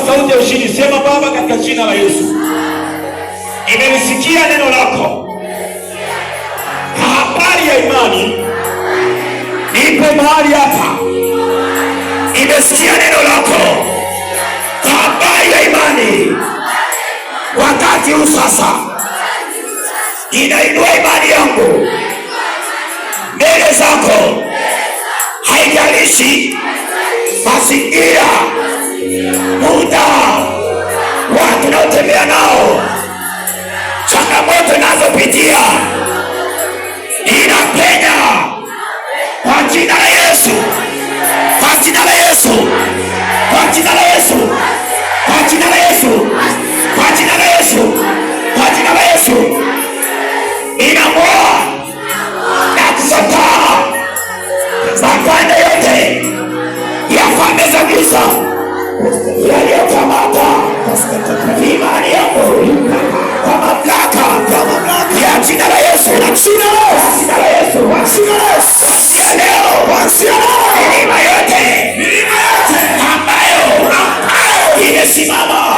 sauti ya ushindi, sema Baba, katika jina la Yesu, nimelisikia neno lako kwa habari ya imani. Nipo mahali hapa, nimesikia neno lako kwa habari ya imani. Wakati huu sasa ninainua imani yangu mbele zako, haijalishi mazingira, muda, watu naotembea nao, changamoto nazopitia, ninapenya kwa jina la Yesu, kwa jina la Yesu, kwa jina la Yesu, kwa jina la Yesu, kwa jina la Yesu, kwa jina la Yesu. Ninamwoa na kukataa mapande yote ya falme za giza yaliyokamata imani yangu kwa mamlaka ya jina la Yesu, na jina la Yesu, kuanzia leo, milima yote ambayo imesimama